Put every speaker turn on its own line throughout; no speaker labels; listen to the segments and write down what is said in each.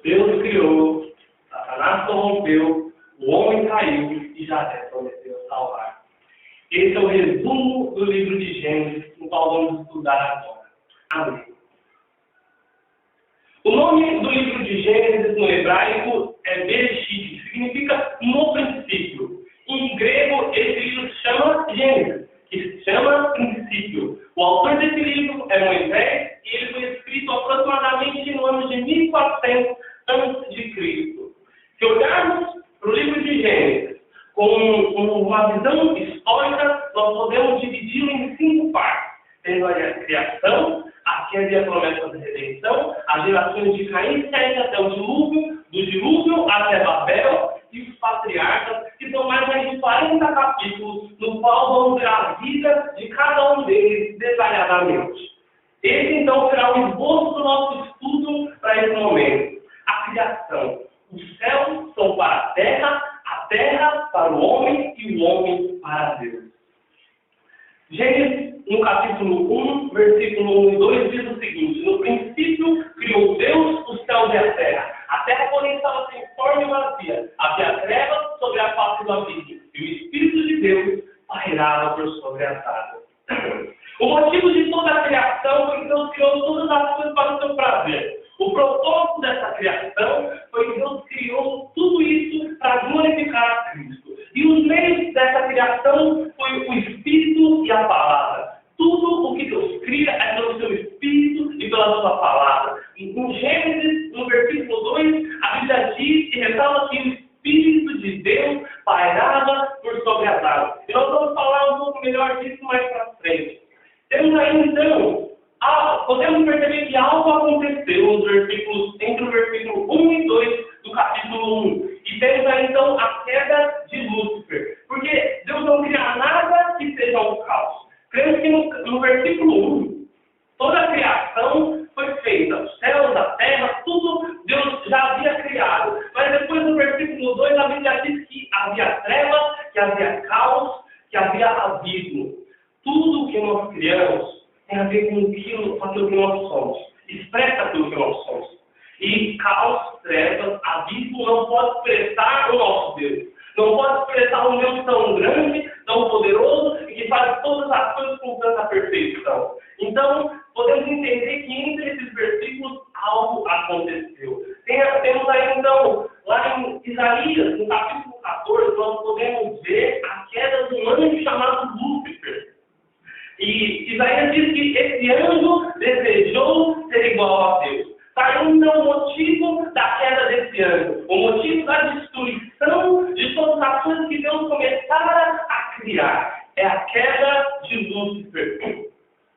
Deus criou, Satanás corrompeu, o homem caiu e Javé prometeu salvar. Esse é o resumo do livro de Gênesis, no qual vamos estudar agora. Amém. O nome do livro de Gênesis no hebraico é Bereshit, que significa no princípio. Em grego, esse livro se chama Gênesis, que se chama princípio. O autor desse livro é Moisés e ele foi escrito aproximadamente no ano de 1400 a.C. Se olharmos para o livro de Gênesis com uma visão histórica, nós podemos dividi-lo em 5 partes. Tendo a criação, aqui havia a promessa da redenção, as gerações de Caim e Sete até o dilúvio, do dilúvio até Babel e os patriarcas, que são mais de 40 capítulos, no qual vamos ver a vida de cada um deles detalhadamente. Esse, então, será o esboço do nosso estudo para esse momento. A criação. Os céus são para a terra para o homem e o homem para Deus. Gênesis, no capítulo 1, versículo 1 e 2, diz o seguinte: no princípio criou Deus os céus e a terra, porém, estava sem forma e vazia, havia trevas sobre a face do abismo, e o Espírito de Deus pairava por sobre as águas. O motivo de toda a criação foi que Deus criou todas as coisas para o seu prazer. O propósito dessa criação foi que Deus criou tudo isso para glorificar a Cristo. E os meios dessa criação foi o Espírito e a Palavra. Tudo o que Deus cria é pelo seu Espírito e pela sua Palavra. Em Gênesis, no versículo 2, a Bíblia diz e ressalta que o Espírito de Deus pairava por sobre as águas. E nós vamos falar um pouco melhor disso mais para frente. Temos aí, então, podemos perceber que algo aconteceu nos versículos, entre o versículo 1 e 2 do capítulo 1. E temos aí, então, a queda de Lúcifer. Porque Deus não cria nada que seja um caos. Cremos que no versículo 1, toda a criação foi feita. Os céus, a terra, tudo Deus já havia criado. Mas depois, no versículo 2, a Bíblia diz que havia trevas, que havia caos, que havia abismo. Tudo o que nós criamos tem a ver com aquilo que nós somos. Expressa aquilo que nós somos. E caos, trevas, abismo não pode expressar o nosso Deus. Não pode expressar um Deus tão grande, tão poderoso e que faz todas as coisas com tanta perfeição. Então, podemos entender que entre esses versículos algo aconteceu. Temos aí, então, lá em Isaías, no capítulo 14, nós podemos ver a queda de um anjo chamado Lúcifer. E Isaías diz que esse anjo desejou ser igual a Deus. Saiu então o motivo da queda desse anjo, o motivo da destruição de todas as coisas que Deus começara a criar. É a queda de Lúcifer.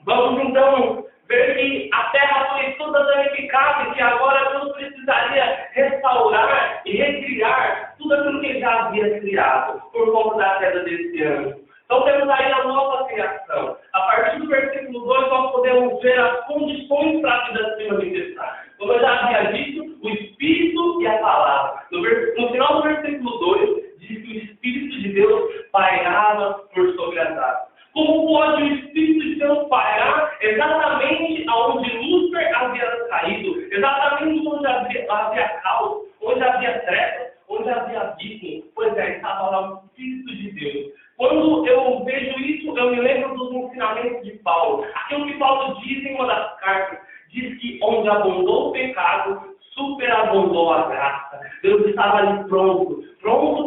Vamos então ver que a terra foi toda danificada e que agora Deus precisaria restaurar e recriar tudo aquilo que ele já havia criado por conta da queda desse anjo. Então temos aí a nova criação. A partir do versículo 2 nós podemos ver as condições para a vida acima de estar. Como eu já havia dito, o Espírito e a Palavra. No final do versículo 2 diz que o Espírito de Deus pairava por sobre as águas. Como pode o Espírito de Deus pairar exatamente onde Lúcifer havia caído, exatamente onde havia caos, onde havia trevas, onde havia abismo? Pois é, estava lá o Espírito de Deus. Quando eu vejo isso, eu me lembro dos ensinamentos de Paulo. Aquilo que Paulo diz em uma das cartas, diz que onde abundou o pecado, superabundou a graça. Deus estava ali pronto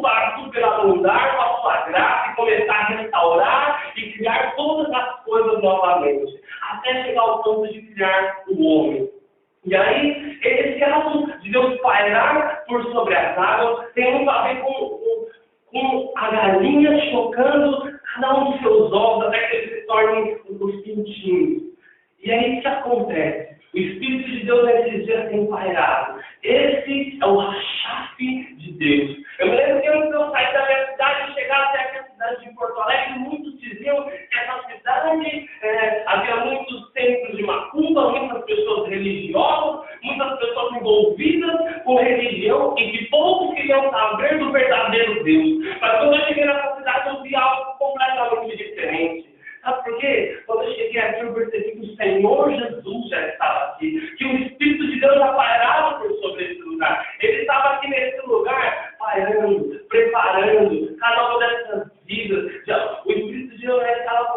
para superabundar com a sua graça e começar a restaurar e criar todas as coisas novamente, até chegar ao ponto de criar o homem. E aí, esse ato de Deus pairar por sobre as águas tem muito a ver com a galinha chocando cada um dos seus ovos até que eles se tornem os pintinhos. E aí o que acontece? O Espírito de Deus nesses dias tem pairado. Esse é o achafe de Deus. Eu me lembro que antes de eu sair da minha cidade e chegar até aqui a cidade de Porto Alegre, muitos diziam que essa cidade havia muitos centros de macumba, muitas pessoas religiosas, muitas pessoas envolvidas com religião e que poucos queriam saber do verdadeiro Deus. Mas quando eu cheguei nessa cidade, eu vi algo completamente diferente. Sabe por quê? Quando eu cheguei aqui, eu percebi que o Senhor Jesus já estava aqui, que o Espírito de Deus já pairava por sobre esse lugar.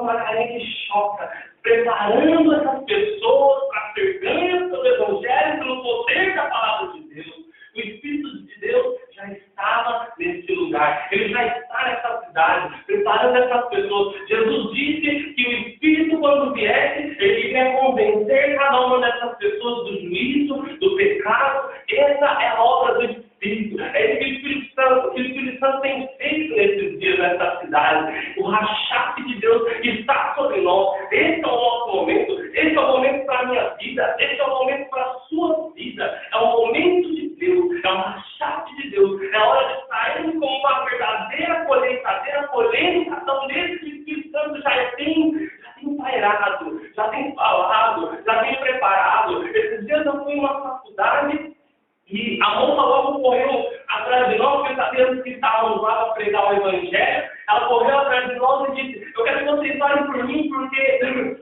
uma carinha que choca, preparando essas pessoas para ser ganhas pelo Evangelho, pelo poder da palavra de Deus. O Espírito de Deus já estava nesse lugar, ele já está nessa cidade, preparando essas pessoas. Jesus disse que o Espírito, quando viesse, ele iria convencer cada uma dessas pessoas do juízo, do pecado. Essa é a obra do Espírito. É isso que o Espírito Santo tem feito nesses dias nessa cidade. O rachate de Deus está sobre nós. Esse é o nosso momento. Esse é o momento para a minha vida. Esse é o momento para a sua vida. É o momento de Deus. É o rachate de Deus. É a hora de sairmos como uma verdadeira colheitação desse que o Espírito Santo já tem pairado, já tem falado, já tem preparado. Esses dias eu fui em uma faculdade e a moça logo correu atrás de nós, pensando que estávamos lá para pregar o Evangelho. Ela correu atrás de nós e disse: eu quero que vocês orem por mim, porque eu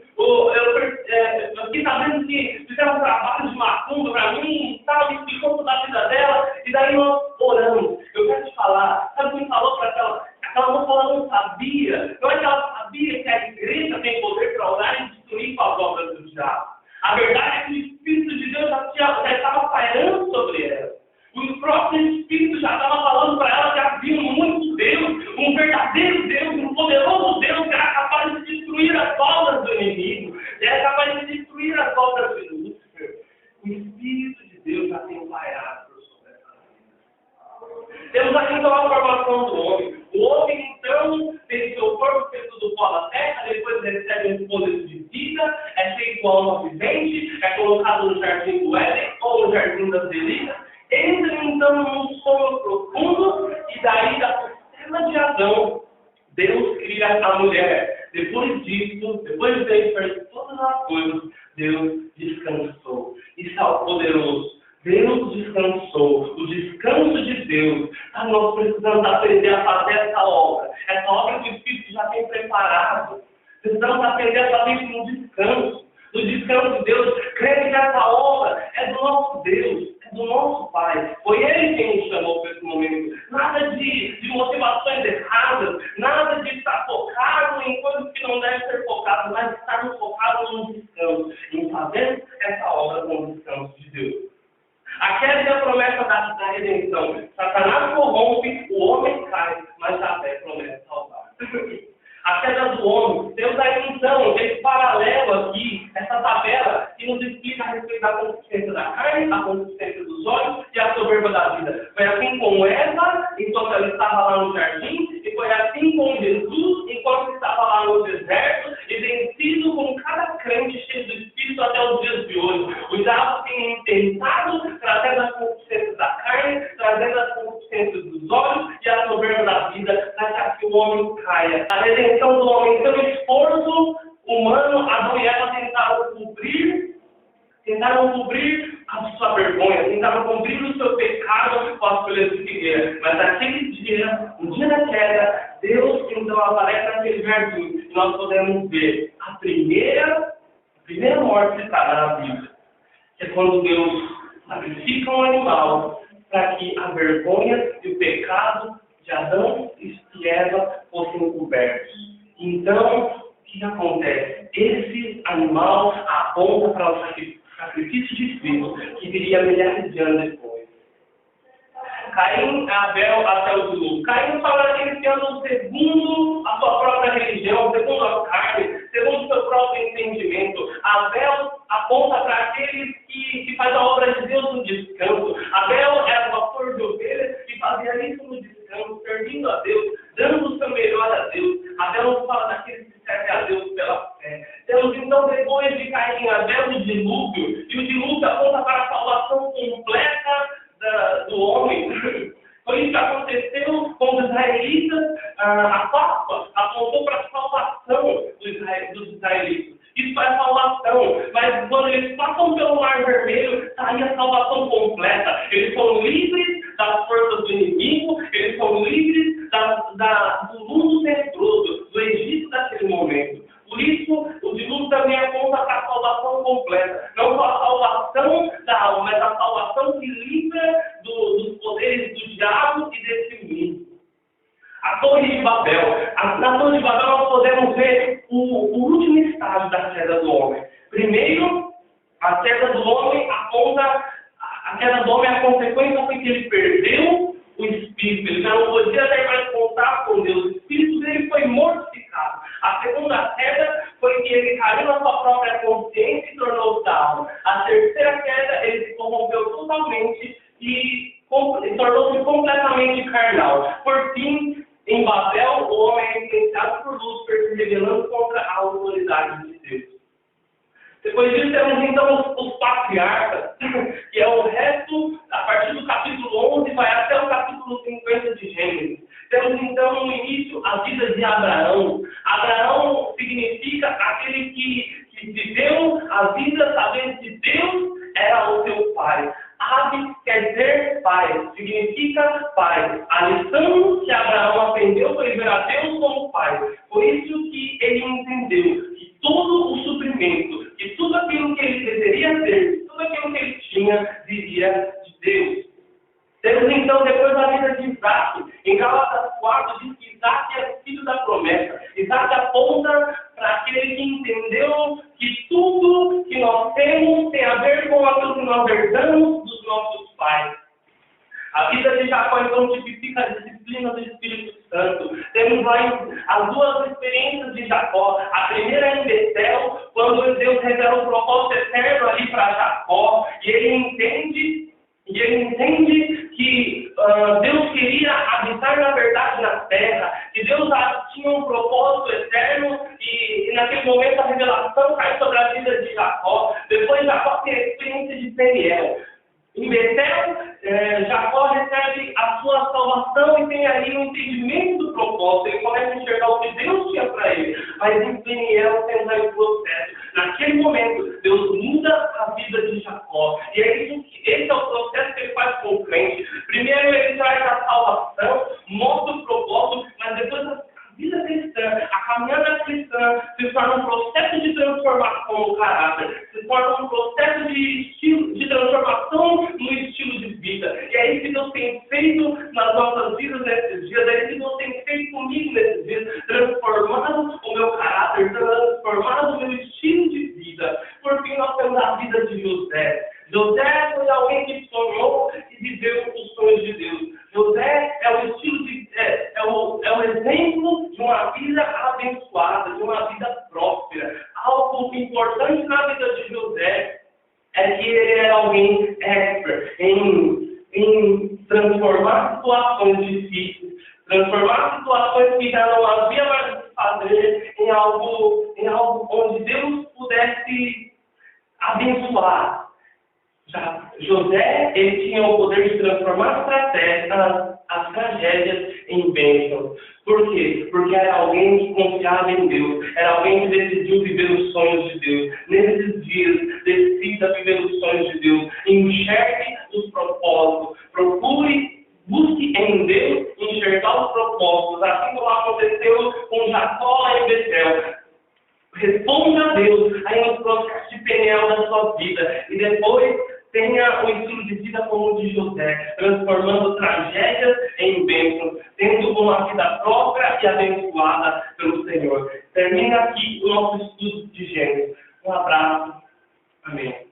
fiquei sabendo que fizeram um trabalho de macumba para mim e tal, e explicou toda a vida dela, e daí nós oramos. Eu quero te falar, sabe o que falou para aquela moça? Ela não sabia, não é que ela sabia que a igreja tem poder para orar e destruir com as obras do diabo. A verdade é que o Espírito de Deus já estava pairando sobre ela. O próprio Espírito já estava falando para ela que havia um único Deus, um verdadeiro Deus, um poderoso Deus que era capaz de destruir as obras do inimigo, era capaz de destruir as obras de Lúcifer. O Espírito de Deus já tem pairado sobre essa vida. Temos aqui então a formação do homem. O homem, então, tem seu corpo feito do pó da terra, depois recebe um fôlego de vida, é feito alma vivente, é colocado no jardim do Éden ou no jardim das delícias, entra então num sono profundo e daí da costela de Adão, Deus cria a mulher. Depois disso, depois de ter feito todas as coisas, Deus descansou. Isso é o poderoso. Deus descansou. O descanso de Deus. Nós precisamos aprender a fazer essa obra que o Espírito já tem preparado. Precisamos aprender a fazer isso no descanso. No descanso de Deus. Creio que essa obra é do nosso Deus, é do nosso Pai. Foi Ele quem nos chamou para esse momento. Nada de motivações erradas, nada de estar focado em coisas que não devem ser focadas, mas estarmos focados no descanso, em fazer essa obra com o descanso de Deus. Aquela é a promessa da redenção. Satanás corrompe, o homem cai, mas a fé promete salvar. A queda do homem. Temos aí então esse paralelo aqui, essa tabela que nos explica a respeito da consistência da carne, a consistência dos olhos e a soberba da vida. Foi assim com Eva, enquanto ela estava lá no jardim, e foi assim com Jesus, enquanto estava lá no deserto, e tem sido com cada crente cheio do Espírito até os dias de hoje. O diabo tem tentado, trazendo as consistências da carne, trazendo as consistências dos olhos e a soberba da vida, para que o homem caia. A redenção do homem, pelo esforço humano, Adão e Eva tentaram cobrir a sua vergonha, tentaram cobrir o seu pecado com as folhas de figueira. Mas naquele dia, no dia da queda, Deus então aparece naquele jardim e nós podemos ver a primeira morte citada na Bíblia, que é quando Deus sacrifica um animal para que a vergonha e o pecado de Adão e Eva fossem cobertos. Então, o que acontece? Esse animal aponta para o sacrifício de Cristo, que viria milhares de anos depois. Caim, Abel, até o dilúvio. Caim fala daqueles que andam segundo a sua própria religião, segundo a carne, segundo o seu próprio entendimento. Abel aponta para aqueles que fazem a obra de Deus no descanso. Abel era o pastor de ovelhas e fazia isso no descanso, servindo a Deus, dando o seu melhor a Deus. Abel nos fala daqueles que servem a Deus pela fé. Temos então, depois de Caim e Abel, o dilúvio. E o dilúvio aponta para a salvação completa do homem. Foi isso que aconteceu com os israelitas. A Páscoa apontou para a salvação dos israelitas. Isso é salvação. Mas quando eles passam pelo Mar Vermelho, está aí a salvação completa. Eles são livres das forças do inimigo, eles são livres do mundo tenebroso, do Egito daquele momento. Por isso, o dilúvio também aponta para a salvação completa. Não só a salvação da alma, mas a salvação que livra dos poderes do diabo e desse mundo. A Torre de Babel. Na Torre de Babel nós podemos ver o último estágio da queda do homem. Primeiro, a queda do homem aponta, a queda do homem, a consequência foi que ele perdeu o espírito, ele já não podia ter mais contato com Deus, o espírito dele foi mortificado. A segunda queda foi que ele caiu na sua própria consciência e tornou-se alma. A terceira queda, ele se corrompeu totalmente e tornou-se completamente carnal. Por fim, em Babel, o homem é influenciado por Lúcifer, se rebelando contra a autoridade de Deus. Depois disso, temos então os patriarcas, que é o resto, a partir do capítulo 11, vai até o capítulo 50 de Gênesis. Temos então no início a vida de Abraão. Abraão significa aquele que viveu a vida sabendo que Deus era o seu pai. Ab quer dizer pai, significa pai. A lição que Abraão aprendeu foi ver a Deus como pai. Por isso que ele entendeu que todo o suprimento, que tudo aquilo que ele deveria ter, tudo aquilo que ele tinha, viria de Deus. Temos então depois a vida de Isaac. Em Gálatas 4 diz que Isaac é o filho da promessa. Isaac aponta para aquele que entendeu que tudo que nós temos tem a ver com aquilo que nós herdamos dos nossos pais. A vida de Jacó então tipifica a disciplina do Espírito Santo. Temos lá as duas experiências de Jacó. A primeira é em Betel, quando Deus revela o propósito eterno ali para Jacó, e ele entende que Deus queria habitar na verdade na terra, que Deus tinha um propósito eterno, e naquele momento a revelação cai sobre a vida de Jacó. Depois Jacó tem a experiência de Peniel. Em Betel, Jacó recebe a sua salvação e tem ali um entendimento do propósito. Ele começa a enxergar o que Deus tinha para ele. Mas em Peniel temos aí o processo. Naquele momento, Deus muda a vida de Jacó. E esse é o processo que ele faz com o crente. Primeiro ele traz a salvação, mostra o propósito, mas depois a vida cristã, a caminhada cristã se torna um processo de transformação no caráter, se torna um processo de transformação no estilo de vida. E é isso que Deus tem feito nas nossas vidas nesses dias, é isso que Deus tem feito comigo nesses dias, transformando o meu caráter, transformando o meu estilo de vida. Por fim, nós temos a vida de José. José foi alguém que sonhou e viveu os sonhos de Deus. José é o estilo é o exemplo de uma vida abençoada, de uma vida próspera. Algo importante na vida de José é que ele era alguém expert em transformar situações difíceis, transformar situações que já não havia mais o que fazer em algo onde Deus pudesse abençoar. José, ele tinha o poder de transformar as tragédias em bênçãos. Por quê? Porque era alguém que confiava em Deus. Era alguém que decidiu viver os sonhos de Deus. Nesses dias, decida viver os sonhos de Deus. Enxergue os propósitos. Busque em Deus enxergar os propósitos. Assim como aconteceu com Jacó em Betel. Responda a Deus aí no processo de Peniel da sua vida. E depois tenha o estilo de vida como o de José, transformando tragédias em bênçãos, tendo uma vida própria e abençoada pelo Senhor. Termina aqui o nosso estudo de Gênesis. Um abraço. Amém.